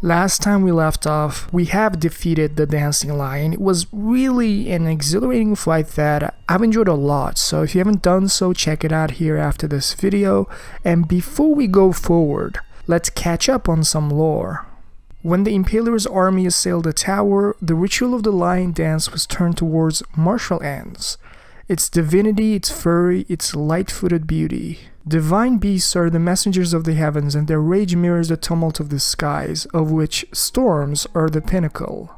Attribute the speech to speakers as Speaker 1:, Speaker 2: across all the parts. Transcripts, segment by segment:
Speaker 1: Last time we left off, we have defeated the Dancing Lion. It was really an exhilarating fight that I've enjoyed a lot, so if you haven't done so, check it out here after this video. And before we go forward, let's catch up on some lore. When the Impaler's army assailed the tower, the ritual of the lion dance was turned towards martial ends. Its divinity, its fury, its light-footed beauty. Divine beasts are the messengers of the heavens, and their rage mirrors the tumult of the skies, of which storms are the pinnacle.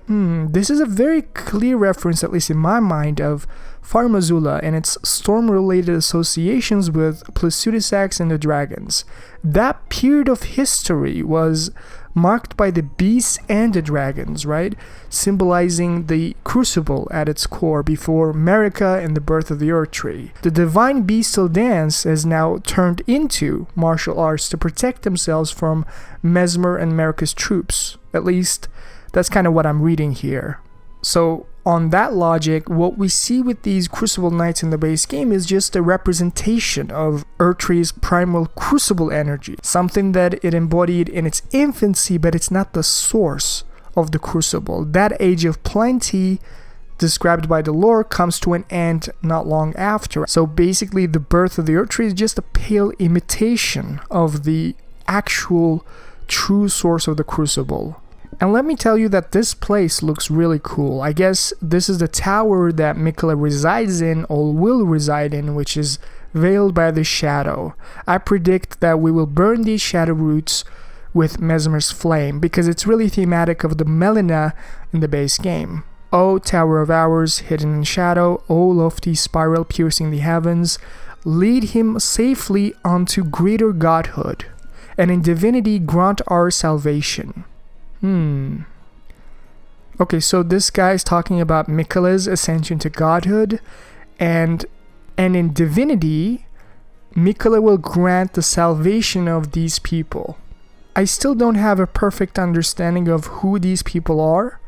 Speaker 1: This is a very clear reference, at least in my mind, of Farmazula and its storm-related associations with Plesutissax and the dragons. That period of history was marked by the beasts and the dragons, right? Symbolizing the Crucible at its core before Marika and the birth of the Erdtree. The divine bestial dance has now turned into martial arts to protect themselves from Messmer and Marika's troops. At least, that's kind of what I'm reading here. So, on that logic, what we see with these Crucible Knights in the base game is just a representation of Erdtree's primal Crucible energy, something that it embodied in its infancy, but it's not the source of the Crucible. That age of plenty, described by the lore, comes to an end not long after. So basically, the birth of the Erdtree is just a pale imitation of the actual true source of the Crucible. And let me tell you that this place looks really cool. I guess this is the tower that Miquella resides in, or will reside in, which is veiled by the shadow. I predict that we will burn these shadow roots with Messmer's flame, because it's really thematic of the Melina in the base game. O Tower of Hours, hidden in shadow, O lofty spiral piercing the heavens, lead him safely onto greater godhood, and in divinity grant our salvation. Okay, so this guy's talking about Miquella's ascension to godhood, and in divinity, Miquella will grant the salvation of these people. I still don't have a perfect understanding of who these people are,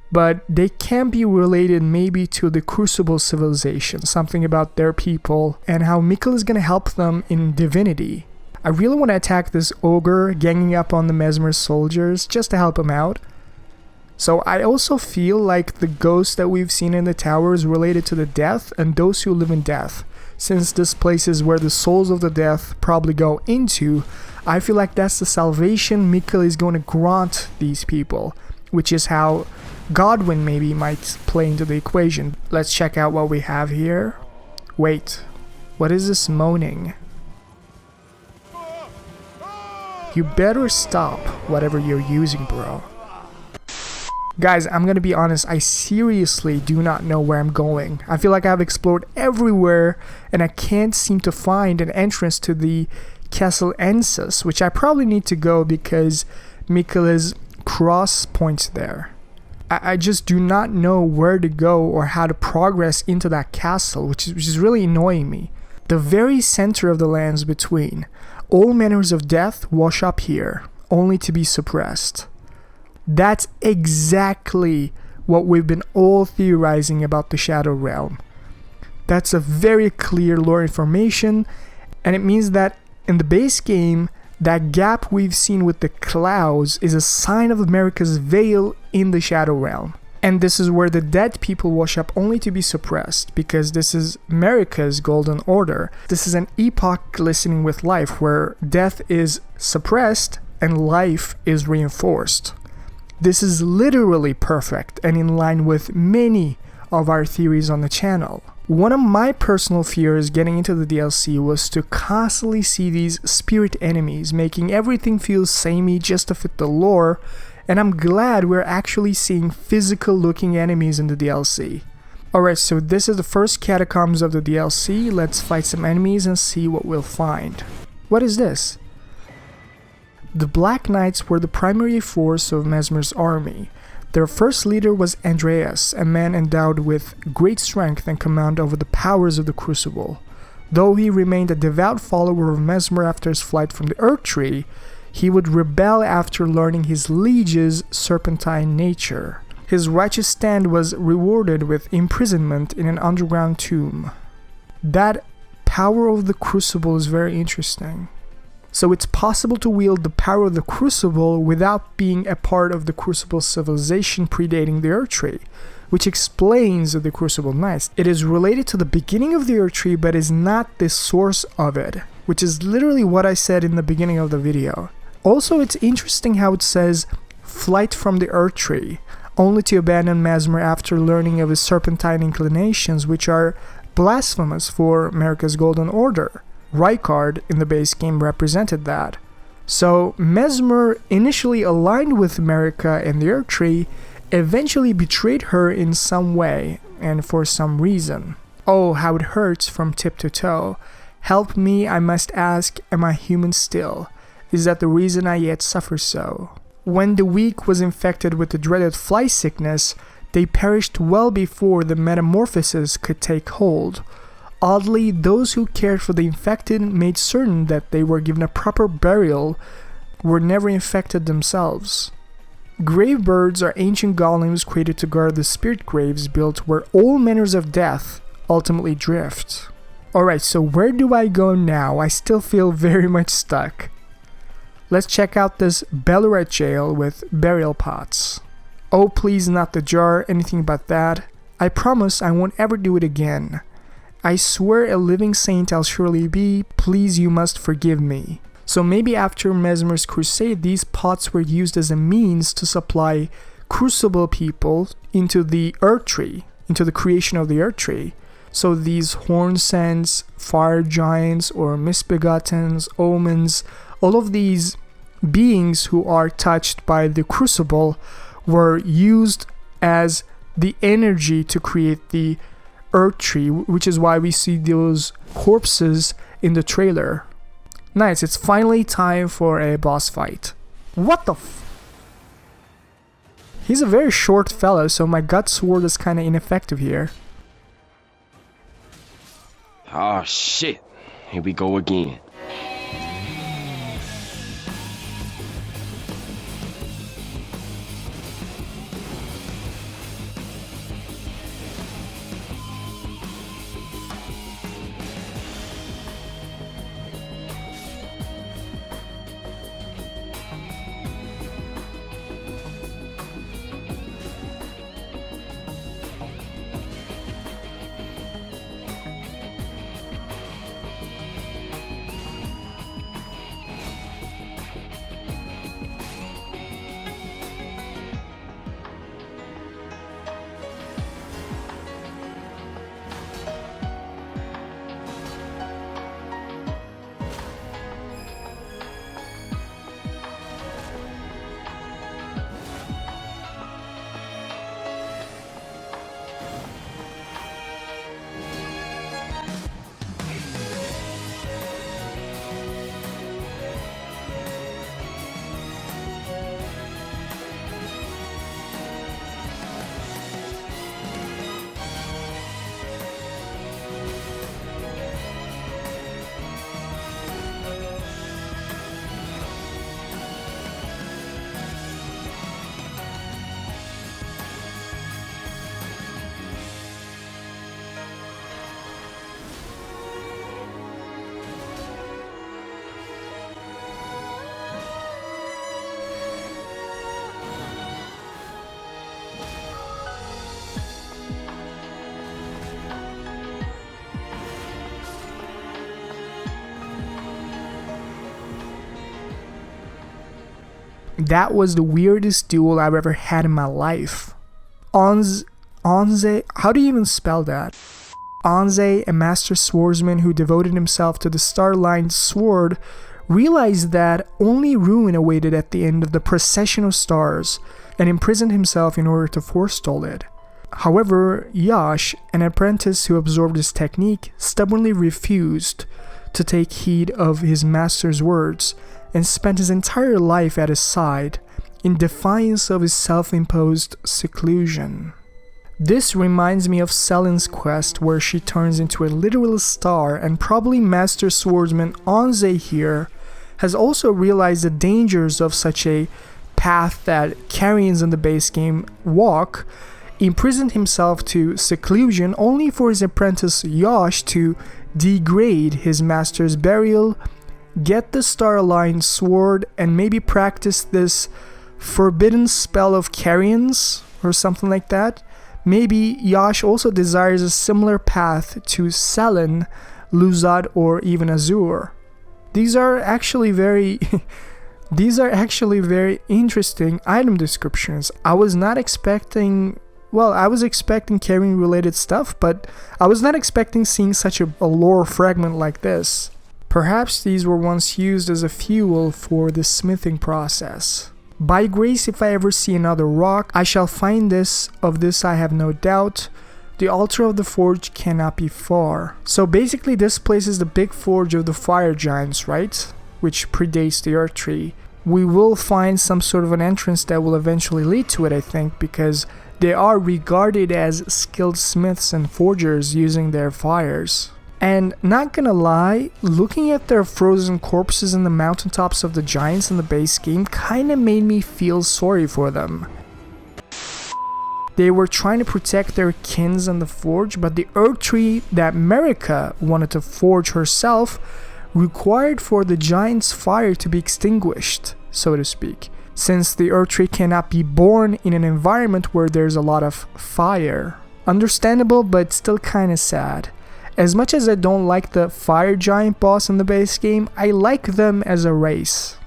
Speaker 1: but they can be related maybe to the Crucible civilization, something about their people, and how Miquella is going to help them in divinity. I really want to attack this ogre ganging up on the Messmer soldiers just to help him out. So I also feel like the ghost that we've seen in the tower is related to the death and those who live in death. Since this place is where the souls of the death probably go into, I feel like that's the salvation Miquella is going to grant these people, which is how Godwyn maybe might play into the equation. Let's check out what we have here. Wait, what is this moaning? You better stop whatever you're using, bro. Guys, I'm gonna be honest, I seriously do not know where I'm going. I feel like I've explored everywhere and I can't seem to find an entrance to the Castle Ensis, which I probably need to go because Miquella's cross points there. I just do not know where to go or how to progress into that castle, which is really annoying me. The very center of the lands between. All manners of death wash up here, only to be suppressed. That's exactly what we've been all theorizing about the Shadow Realm. That's a very clear lore information, and it means that in the base game, that gap we've seen with the clouds is a sign of Marika's veil in the Shadow Realm. And this is where the dead people wash up only to be suppressed, because this is Marika's golden order. This is an epoch glistening with life, where death is suppressed and life is reinforced. This is literally perfect and in line with many of our theories on the channel. One of my personal fears getting into the DLC was to constantly see these spirit enemies, making everything feel samey just to fit the lore, and I'm glad we're actually seeing physical looking enemies in the DLC. Alright, so this is the first catacombs of the DLC. Let's fight some enemies and see what we'll find. What is this? The Black Knights were the primary force of Messmer's army. Their first leader was Andreus, a man endowed with great strength and command over the powers of the Crucible. Though he remained a devout follower of Messmer after his flight from the Erdtree, he would rebel after learning his liege's serpentine nature. His righteous stand was rewarded with imprisonment in an underground tomb. That power of the Crucible is very interesting. So it's possible to wield the power of the Crucible without being a part of the Crucible civilization predating the Erdtree, which explains the Crucible Knights. It is related to the beginning of the Erdtree, but is not the source of it, which is literally what I said in the beginning of the video. Also, it's interesting how it says flight from the Erdtree, only to abandon Messmer after learning of his serpentine inclinations, which are blasphemous for Marika's Golden Order. Rykard in the base game represented that. So Messmer initially aligned with Marika and the Erdtree, eventually betrayed her in some way and for some reason. Oh, how it hurts from tip to toe. Help me, I must ask, am I human still? Is that the reason I yet suffer so? When the weak was infected with the dreaded fly sickness, they perished well before the metamorphosis could take hold. Oddly, those who cared for the infected made certain that they were given a proper burial, were never infected themselves. Gravebirds are ancient golems created to guard the spirit graves built where all manners of death ultimately drift. Alright, so where do I go now? I still feel very much stuck. Let's check out this Belurat jail with burial pots. Oh, please not the jar, anything but that. I promise I won't ever do it again. I swear a living saint I'll surely be, please you must forgive me. So maybe after Messmer's crusade, these pots were used as a means to supply Crucible people into the Erdtree, into the creation of the Erdtree. So these Hornsents, fire giants, or misbegottens, omens, all of these beings who are touched by the Crucible were used as the energy to create the Erdtree, which is why we see those corpses in the trailer. Nice, it's finally time for a boss fight. What the He's a very short fellow, so my gut sword is kinda ineffective here.
Speaker 2: Oh shit, here we go again.
Speaker 1: That was the weirdest duel I've ever had in my life. Onze, how do you even spell that? Onze, a master swordsman who devoted himself to the star-lined sword, realized that only ruin awaited at the end of the procession of stars, and imprisoned himself in order to forestall it. However, Yash, an apprentice who absorbed his technique, stubbornly refused to take heed of his master's words, and spent his entire life at his side, in defiance of his self-imposed seclusion. This reminds me of Selen's quest, where she turns into a literal star, and probably Master Swordsman Onze here has also realized the dangers of such a path that Carians in the base game walk, imprisoned himself to seclusion only for his apprentice Yash to degrade his master's burial get the star-aligned sword and maybe practice this forbidden spell of Carrions or something like that. Maybe Yash also desires a similar path to Selen, Luzad, or even Azur. These are actually very interesting item descriptions. I was not expecting, well, I was expecting Carrion related stuff, but I was not expecting seeing such a lore fragment like this. Perhaps these were once used as a fuel for the smithing process. By grace, if I ever see another rock, I shall find this. Of this I have no doubt. The altar of the forge cannot be far. So basically this place is the big forge of the fire giants, right? Which predates the Erdtree. We will find some sort of an entrance that will eventually lead to it, I think, because they are regarded as skilled smiths and forgers using their fires. And not gonna lie, looking at their frozen corpses in the mountaintops of the giants in the base game kinda made me feel sorry for them. They were trying to protect their kins in the forge, but the Erdtree that Marika wanted to forge herself required for the giant's fire to be extinguished, so to speak, since the Erdtree cannot be born in an environment where there's a lot of fire. Understandable, but still kinda sad. As much as I don't like the fire giant boss in the base game, I like them as a race.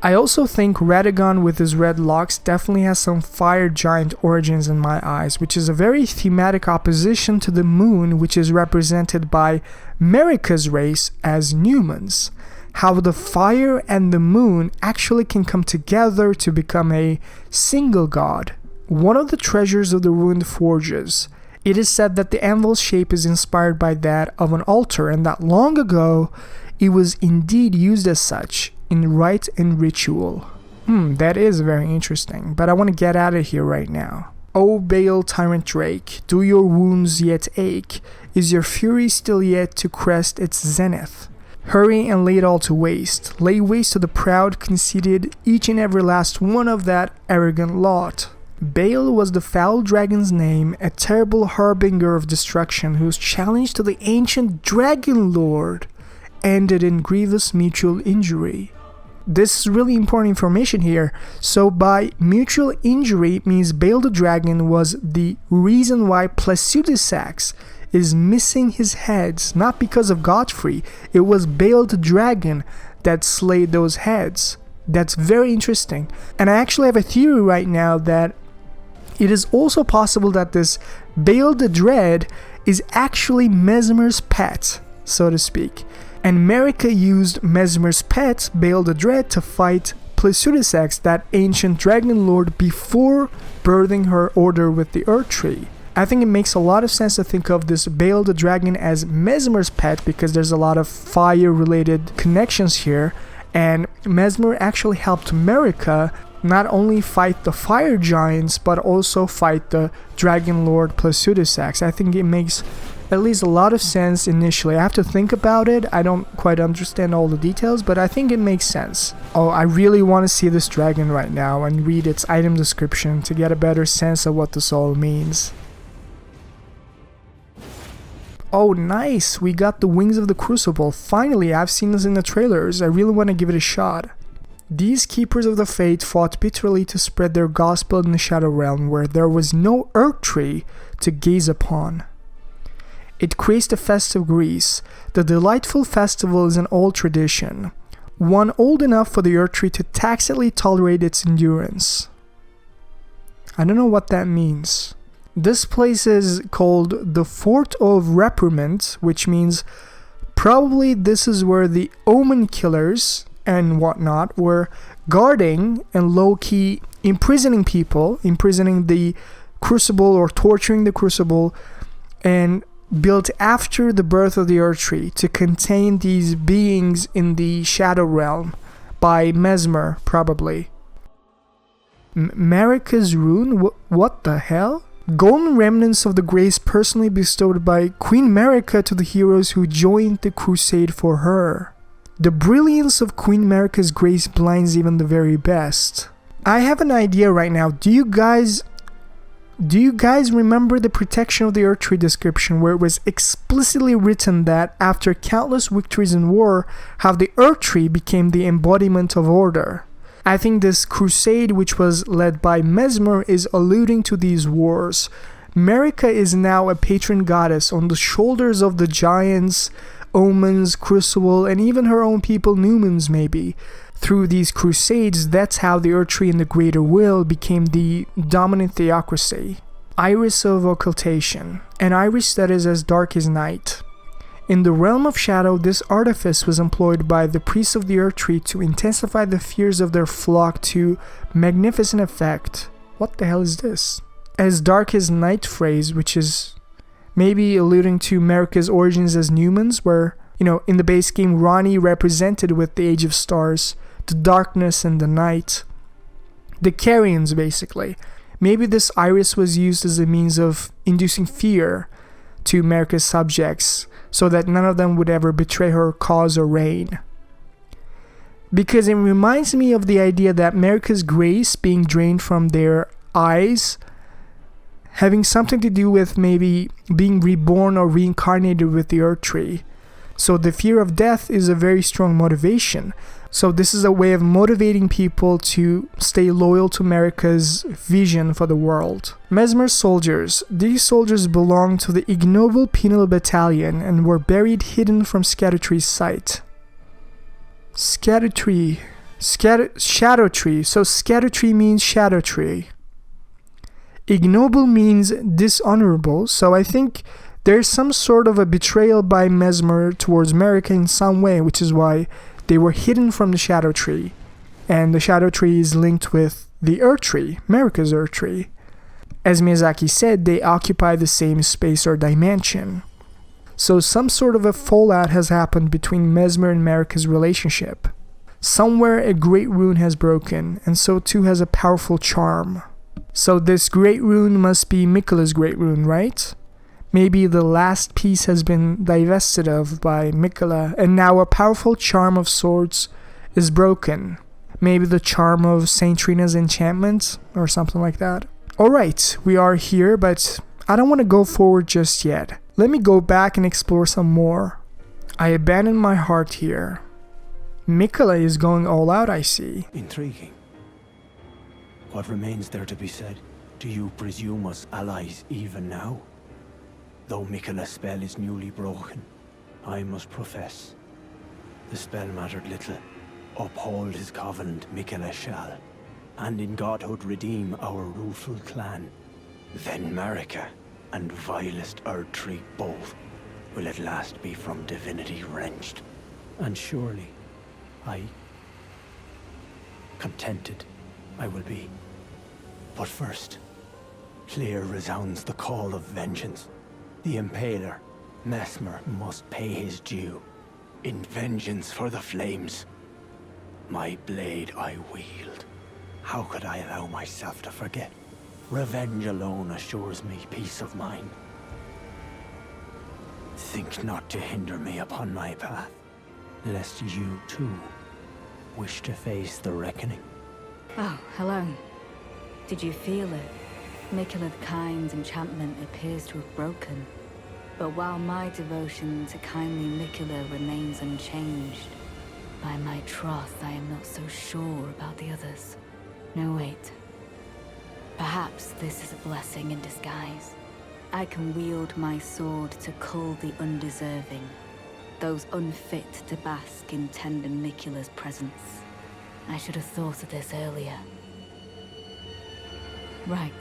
Speaker 1: I also think Radagon with his red locks definitely has some fire giant origins in my eyes, which is a very thematic opposition to the moon, which is represented by Marika's race as Newmans. How the fire and the moon actually can come together to become a single god. One of the treasures of the ruined forges. It is said that the anvil's shape is inspired by that of an altar, and that long ago it was indeed used as such in rite and ritual. That is very interesting, but I want to get out of here right now. O BAYLE Tyrant Drake, do your wounds yet ache? Is your fury still yet to crest its zenith? Hurry and lay it all to waste. Lay waste to the proud, conceited, each and every last one of that arrogant lot. BAYLE was the foul dragon's name, a terrible harbinger of destruction whose challenge to the ancient dragon lord ended in grievous mutual injury. This is really important information here. So by mutual injury means BAYLE the dragon was the reason why Plasudisax is missing his heads, not because of Godfrey. It was BAYLE the dragon that slayed those heads. That's very interesting. And I actually have a theory right now that it is also possible that this BAYLE the Dread is actually Messmer's pet, so to speak. And Marika used Messmer's pet, BAYLE the Dread, to fight Plasudisax, that ancient dragon lord, before birthing her order with the Erdtree. I think it makes a lot of sense to think of this BAYLE the dragon as Messmer's pet because there's a lot of fire-related connections here. And Messmer actually helped Marika not only fight the fire giants, but also fight the dragon lord Plasudisax. I think it makes at least a lot of sense initially. I have to think about it. I don't quite understand all the details, but I think it makes sense. Oh, I really want to see this dragon right now and read its item description to get a better sense of what this all means. Oh, nice! We got the wings of the Crucible. Finally, I've seen this in the trailers. I really want to give it a shot. These keepers of the fate fought bitterly to spread their gospel in the Shadow Realm, where there was no Erdtree to gaze upon. It creates the festive Greece. The delightful festival is an old tradition, one old enough for the Erdtree to tacitly tolerate its endurance. I don't know what that means. This place is called the Fort of Reprimand, which means probably this is where the Omen Killers and whatnot were guarding and low-key imprisoning people, imprisoning the Crucible or torturing the Crucible, and built after the birth of the Erdtree to contain these beings in the Shadow Realm by Messmer, probably. Marika's rune? What the hell? Golden remnants of the grace personally bestowed by Queen Marika to the heroes who joined the crusade for her. The brilliance of Queen Marika's grace blinds even the very best. I have an idea right now. Do you guys Do you guys remember the Protection of the Erdtree description, where it was explicitly written that after countless victories in war, how the Erdtree became the embodiment of order? I think this crusade, which was led by Messmer, is alluding to these wars. Marika is now a patron goddess on the shoulders of the giants, omens, Crucible, and even her own people, Numens maybe. Through these crusades, that's how the Erdtree and the Greater Will became the dominant theocracy. Iris of Occultation, an iris that is as dark as night. In the realm of shadow, this artifice was employed by the priests of the Erdtree to intensify the fears of their flock to magnificent effect. What the hell is this? As dark as night phrase, which is maybe alluding to Marika's origins as Numens, where, in the base game, Rani represented with the Age of Stars, the darkness and the night. The Carians, basically. Maybe this iris was used as a means of inducing fear to Marika's subjects, so that none of them would ever betray her cause or reign. Because it reminds me of the idea that Marika's grace being drained from their eyes, having something to do with maybe being reborn or reincarnated with the Erdtree. So the fear of death is a very strong motivation. So this is a way of motivating people to stay loyal to Marika's vision for the world. Messmer soldiers. These soldiers belong to the ignoble penal battalion and were buried hidden from Shadowtree's sight. Shadowtree. So Shadowtree means Shadowtree. Ignoble means dishonorable, so I think there's some sort of a betrayal by Messmer towards Marika in some way, which is why they were hidden from the Shadowtree. And the Shadowtree is linked with the Erdtree, Marika's Erdtree. As Miyazaki said, they occupy the same space or dimension. So some sort of a fallout has happened between Messmer and Marika's relationship. Somewhere a great rune has broken, and so too has a powerful charm. So this great rune must be Miquella's great rune, right? Maybe the last piece has been divested of by Miquella, and now a powerful charm of sorts is broken. Maybe the charm of Saint Trina's enchantment, or something like that. Alright, we are here, but I don't want to go forward just yet. Let me go back and explore some more. I abandon my heart here. Miquella is going all out, I see.
Speaker 3: Intriguing. What remains there to be said? Do you presume us allies even now? Though Miquella's spell is newly broken, I must profess, the spell mattered little. Uphold his covenant, Miquella shall, and in godhood redeem our rueful clan. Then Marika and vilest Erdtree both will at last be from divinity wrenched. And surely, contented I will be. But first, clear resounds the call of vengeance. The Impaler, Messmer, must pay his due. In vengeance for the flames, my blade I wield. How could I allow myself to forget? Revenge alone assures me peace of mind. Think not to hinder me upon my path, lest you too wish to face the reckoning.
Speaker 4: Oh, hello. Did you feel it? Miquella the Kind's enchantment appears to have broken. But while my devotion to kindly Miquella remains unchanged, by my troth I am not so sure about the others. No, wait. Perhaps this is a blessing in disguise. I can wield my sword to cull the undeserving, those unfit to bask in tender Miquella's presence. I should have thought of this earlier. Right.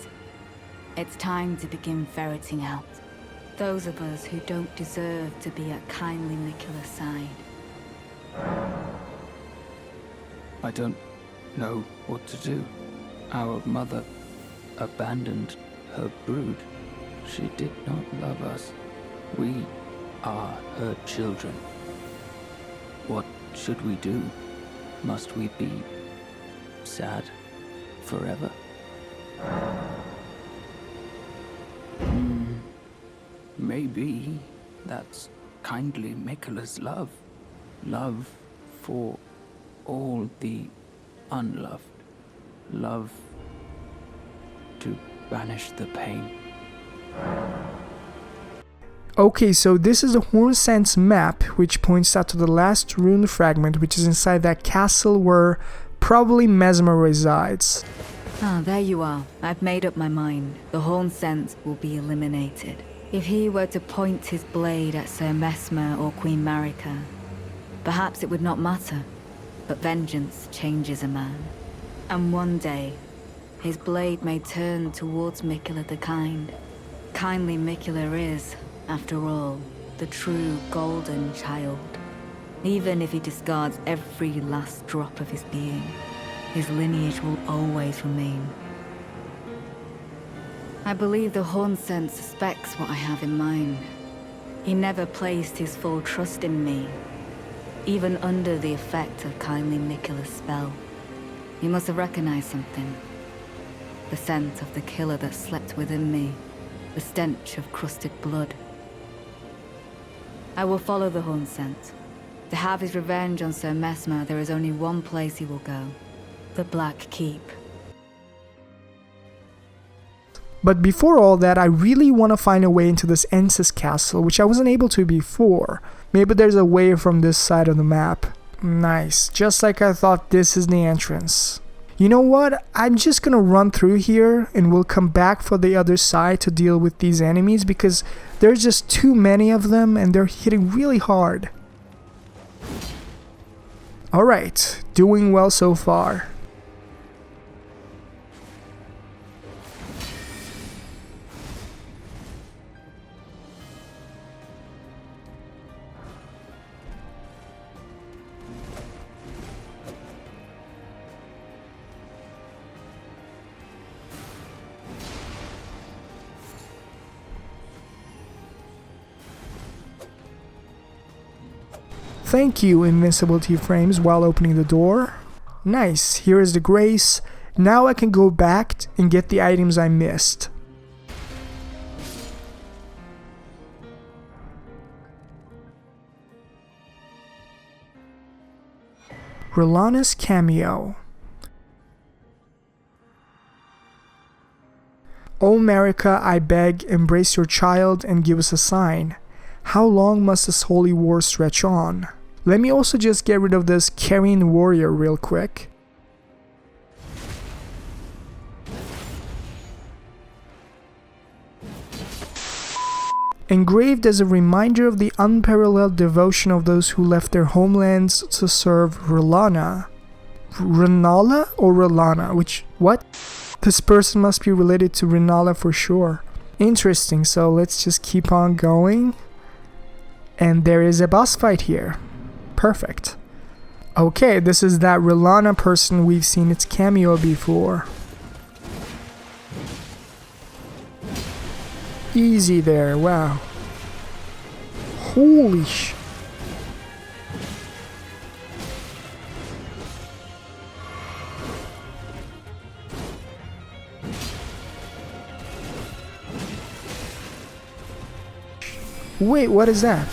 Speaker 4: It's time to begin ferreting out those of us who don't deserve to be at kindly Miquella's side.
Speaker 5: I don't know what to do. Our mother abandoned her brood. She did not love us. We are her children. What should we do? Must we be sad forever? Maybe that's kindly Miquella's love. Love for all the unloved. Love to banish the pain.
Speaker 1: Okay, so this is the Hornsent's map, which points out to the last rune fragment, which is inside that castle where probably Messmer resides.
Speaker 4: Ah, there you are. I've made up my mind. The Hornsent will be eliminated. If he were to point his blade at Sir Messmer or Queen Marika, perhaps it would not matter. But vengeance changes a man. And one day, his blade may turn towards Miquella the Kind. Kindly Miquella is, after all, the true golden child. Even if he discards every last drop of his being, his lineage will always remain. I believe the Hornsent suspects what I have in mind. He never placed his full trust in me, even under the effect of kindly Miquella's spell. He must have recognized something. The scent of the killer that slept within me, the stench of crusted blood. I will follow the Hornsent. To have his revenge on Sir Messmer, there is only one place he will go. The Black Keep.
Speaker 1: But before all that, I really want to find a way into this Ensis castle, which I wasn't able to before. Maybe there's a way from this side of the map. Nice, just like I thought, this is the entrance. You know what, I'm just gonna run through here and we'll come back for the other side to deal with these enemies because there's just too many of them and they're hitting really hard. Alright, doing well so far. Thank you, invincibility frames, while opening the door. Nice, here is the grace. Now I can go back and get the items I missed. Rellana's cameo. O Marika, I beg, embrace your child and give us a sign. How long must this holy war stretch on? Let me also just get rid of this carrying warrior real quick. Engraved as a reminder of the unparalleled devotion of those who left their homelands to serve Rellana. Rennala or Rellana? What? This person must be related to Rennala for sure. Interesting, so let's just keep on going. And there is a boss fight here. Perfect. Okay, this is that Rellana person we've seen its cameo before. Easy there, wow. Holy sh... Wait, what is that?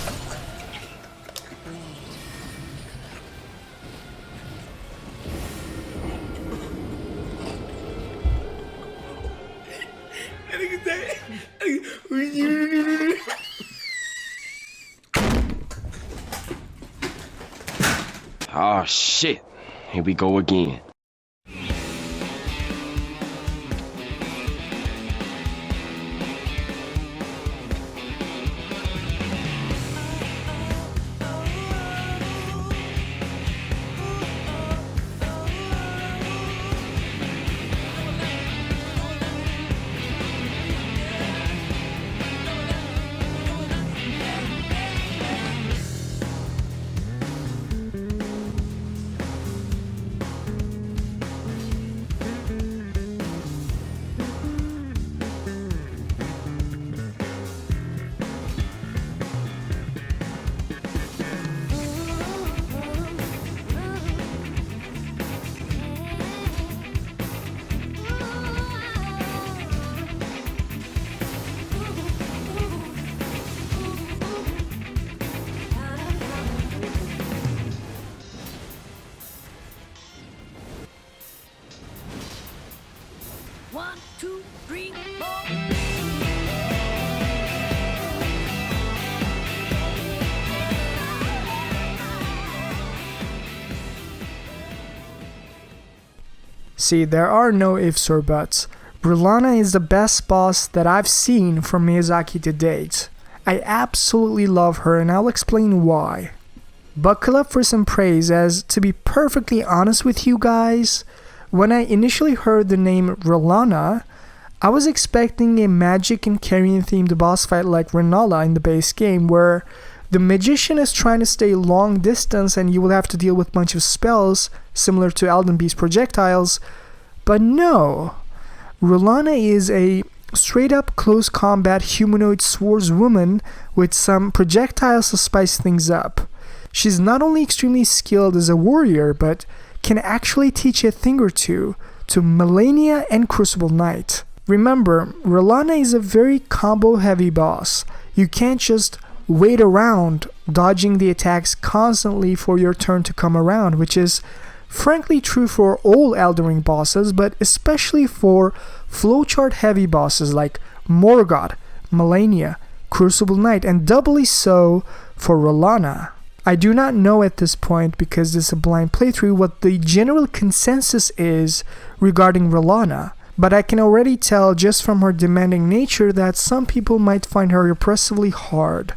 Speaker 2: Oh shit, here we go again.
Speaker 1: See, there are no ifs or buts. Rellana is the best boss that I've seen from Miyazaki to date. I absolutely love her, and I'll explain why. Buckle up for some praise, as to be perfectly honest with you guys, when I initially heard the name Rellana, I was expecting a magic and carrion themed boss fight like Rennala in the base game, where the magician is trying to stay long distance and you will have to deal with a bunch of spells similar to Elden Beast projectiles, but no. Rellana is a straight up close combat humanoid swordswoman with some projectiles to spice things up. She's not only extremely skilled as a warrior, but can actually teach a thing or two to Malenia and Crucible Knight. Remember, Rellana is a very combo heavy boss. You can't just wait around dodging the attacks constantly for your turn to come around, which is frankly true for all Elden Ring bosses, but especially for flowchart heavy bosses like Morgott, Malenia, Crucible Knight, and doubly so for Rellana. I do not know at this point, because this is a blind playthrough, what the general consensus is regarding Rellana, but I can already tell just from her demanding nature that some people might find her oppressively hard,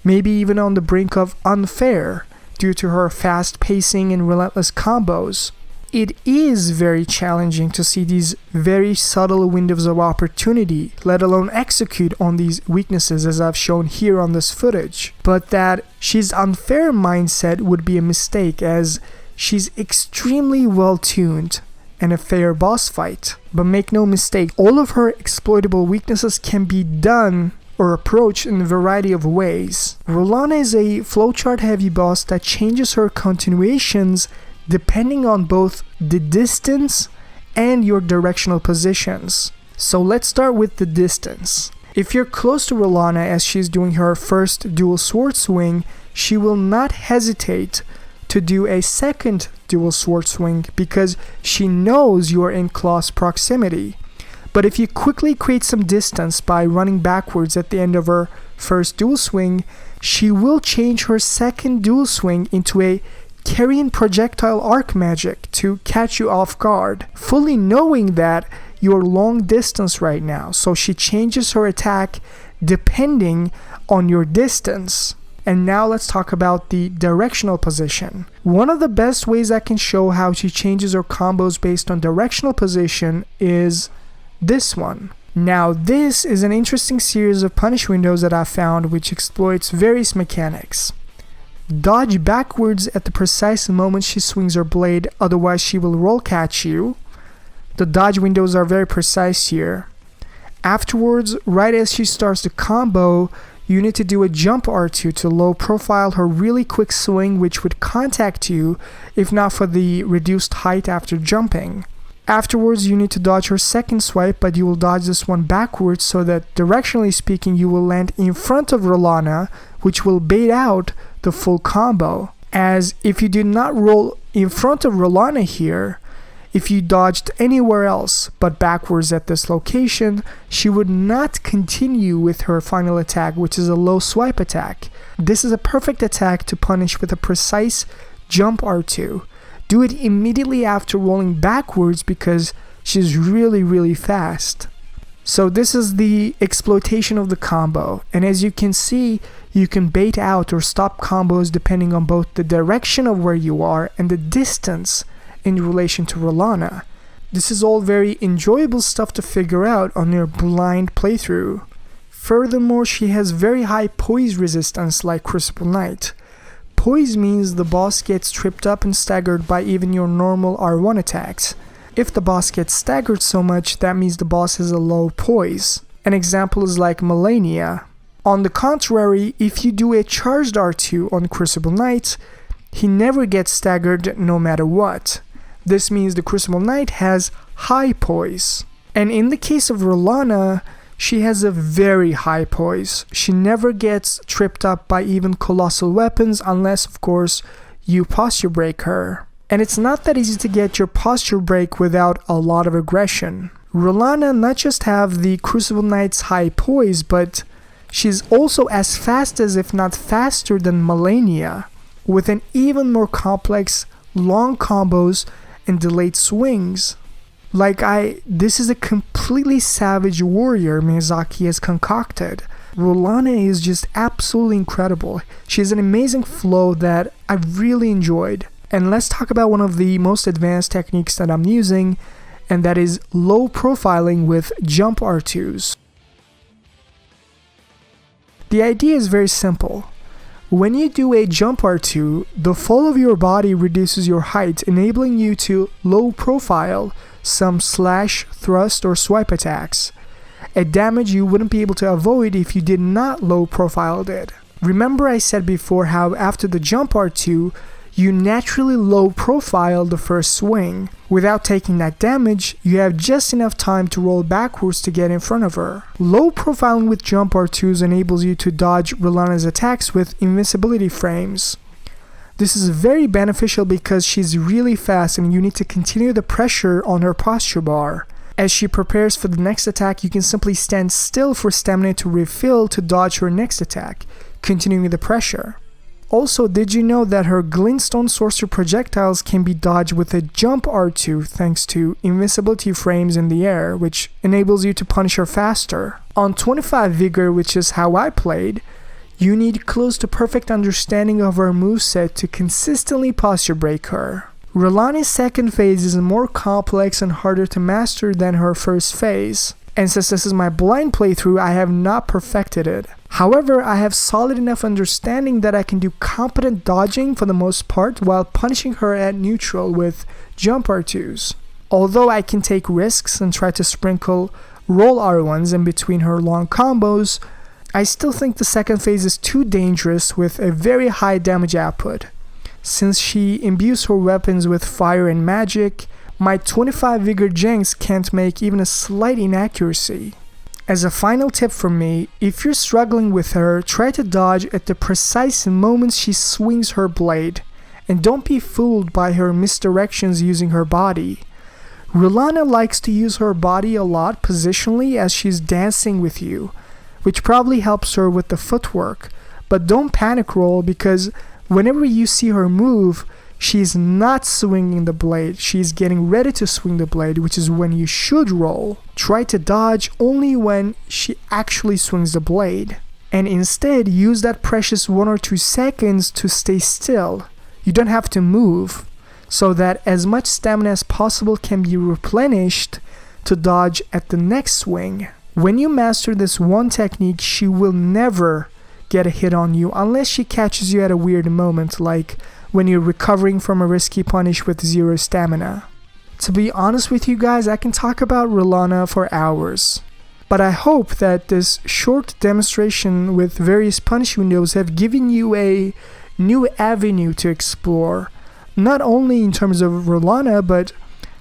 Speaker 1: maybe even on the brink of unfair due to her fast pacing and relentless combos. It is very challenging to see these very subtle windows of opportunity, let alone execute on these weaknesses as I've shown here on this footage. But that she's unfair mindset would be a mistake, as she's extremely well tuned and a fair boss fight. But make no mistake, all of her exploitable weaknesses can be done or approached in a variety of ways. Rellana is a flowchart heavy boss that changes her continuations depending on both the distance and your directional positions. So let's start with the distance. If you're close to Rellana as she's doing her first dual sword swing, she will not hesitate to do a second dual sword swing because she knows you are in close proximity. But if you quickly create some distance by running backwards at the end of her first dual swing, she will change her second dual swing into a carrion projectile arc magic to catch you off guard, fully knowing that you're long distance right now. So she changes her attack depending on your distance. And now let's talk about the directional position. One of the best ways I can show how she changes her combos based on directional position is this one. Now this is an interesting series of punish windows that I found which exploits various mechanics. Dodge backwards at the precise moment she swings her blade, otherwise she will roll catch you. The dodge windows are very precise here. Afterwards, right as she starts the combo, you need to do a jump R2 to low profile her really quick swing, which would contact you if not for the reduced height after jumping. Afterwards, you need to dodge her second swipe, but you will dodge this one backwards so that directionally speaking you will land in front of Rellana, which will bait out the full combo. As if you did not roll in front of Rellana here, if you dodged anywhere else but backwards at this location, she would not continue with her final attack, which is a low swipe attack. This is a perfect attack to punish with a precise jump R2. Do it immediately after rolling backwards because she's really fast. So this is the exploitation of the combo, and as you can see, you can bait out or stop combos depending on both the direction of where you are and the distance in relation to Rellana. This is all very enjoyable stuff to figure out on your blind playthrough. Furthermore, she has very high poise resistance like Crucible Knight. Poise means the boss gets tripped up and staggered by even your normal R1 attacks. If the boss gets staggered so much, that means the boss has a low poise. An example is like Malenia. On the contrary, if you do a charged R2 on Crucible Knight, he never gets staggered no matter what. This means the Crucible Knight has high poise. And in the case of Rellana, she has a very high poise. She never gets tripped up by even colossal weapons unless, of course, you posture break her. And it's not that easy to get your posture break without a lot of aggression. Rellana not just have the Crucible Knight's high poise, but she's also as fast as if not faster than Malenia, with an even more complex long combos and delayed swings. This is a completely savage warrior Miyazaki has concocted. Rellana is just absolutely incredible. She has an amazing flow that I really enjoyed. And let's talk about one of the most advanced techniques that I'm using, and that is low profiling with jump R2s. The idea is very simple. When you do a jump R2, the fall of your body reduces your height, enabling you to low profile some slash, thrust, or swipe attacks, a damage you wouldn't be able to avoid if you did not low profile it. Remember I said before how after the jump R2, you naturally low profile the first swing. Without taking that damage, you have just enough time to roll backwards to get in front of her. Low profiling with jump R2s enables you to dodge Rellana's attacks with invincibility frames. This is very beneficial because she's really fast and you need to continue the pressure on her posture bar. As she prepares for the next attack, you can simply stand still for stamina to refill to dodge her next attack, continuing the pressure. Also, did you know that her glintstone sorcerer projectiles can be dodged with a jump R2 thanks to invincibility frames in the air, which enables you to punish her faster? On 25 vigor, which is how I played, you need close to perfect understanding of her moveset to consistently posture break her. Rellana's second phase is more complex and harder to master than her first phase, and since this is my blind playthrough, I have not perfected it. However, I have solid enough understanding that I can do competent dodging for the most part while punishing her at neutral with jump R2s. Although I can take risks and try to sprinkle roll R1s in between her long combos, I still think the second phase is too dangerous with a very high damage output. Since she imbues her weapons with fire and magic, my 25 vigor Jengs can't make even a slight inaccuracy. As a final tip from me, if you're struggling with her, try to dodge at the precise moments she swings her blade, and don't be fooled by her misdirections using her body. Rellana likes to use her body a lot positionally as she's dancing with you, which probably helps her with the footwork, but don't panic roll because whenever you see her move, she's not swinging the blade, she's getting ready to swing the blade, which is when you should roll. Try to dodge only when she actually swings the blade, and instead use that precious 1 or 2 seconds to stay still. You don't have to move, so that as much stamina as possible can be replenished to dodge at the next swing. When you master this one technique, she will never get a hit on you unless she catches you at a weird moment, like when you're recovering from a risky punish with 0 stamina. To be honest with you guys, I can talk about Rellana for hours, but I hope that this short demonstration with various punish windows have given you a new avenue to explore, not only in terms of Rellana, but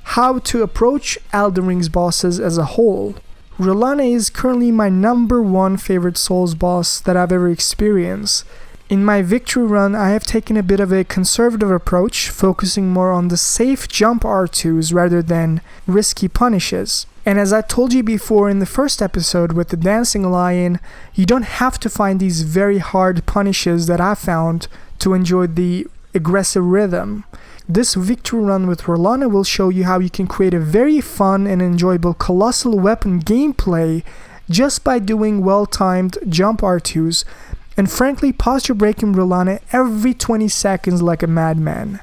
Speaker 1: how to approach Elden Ring's bosses as a whole. Rellana is currently my #1 favorite Souls boss that I've ever experienced. In my victory run, I have taken a bit of a conservative approach, focusing more on the safe jump R2s rather than risky punishes. And as I told you before in the first episode with the Dancing Lion, you don't have to find these very hard punishes that I found to enjoy the aggressive rhythm. This victory run with Rellana will show you how you can create a very fun and enjoyable colossal weapon gameplay just by doing well-timed jump R2s, and frankly posture breaking Rellana every 20 seconds like a madman.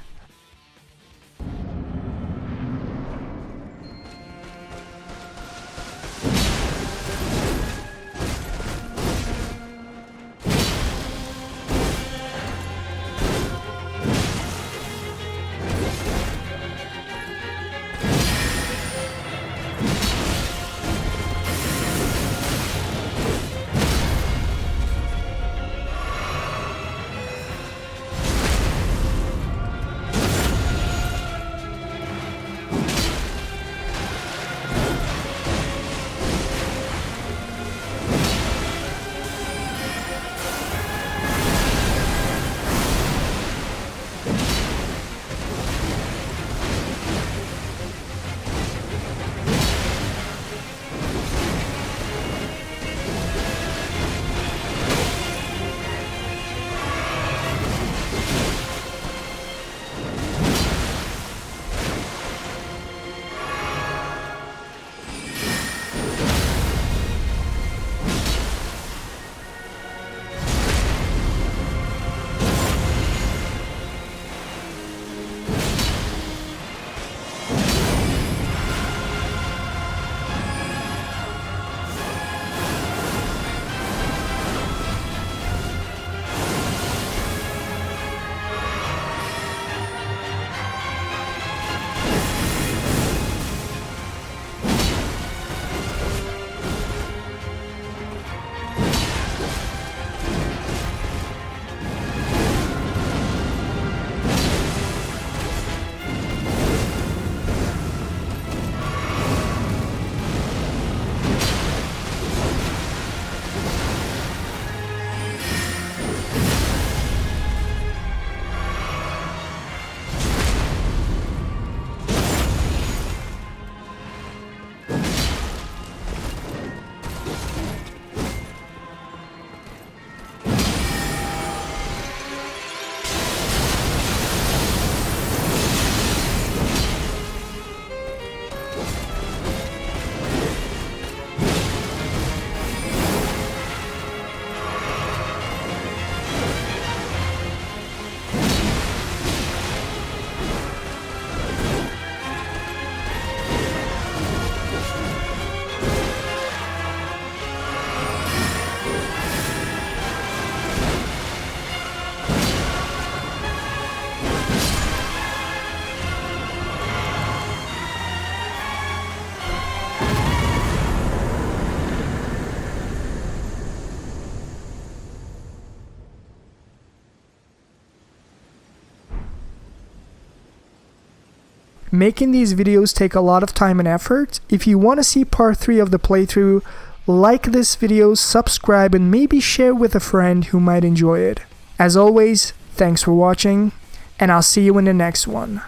Speaker 1: Making these videos take a lot of time and effort. If you want to see part 3 of the playthrough, like this video, subscribe, and maybe share with a friend who might enjoy it. As always, thanks for watching, and I'll see you in the next one.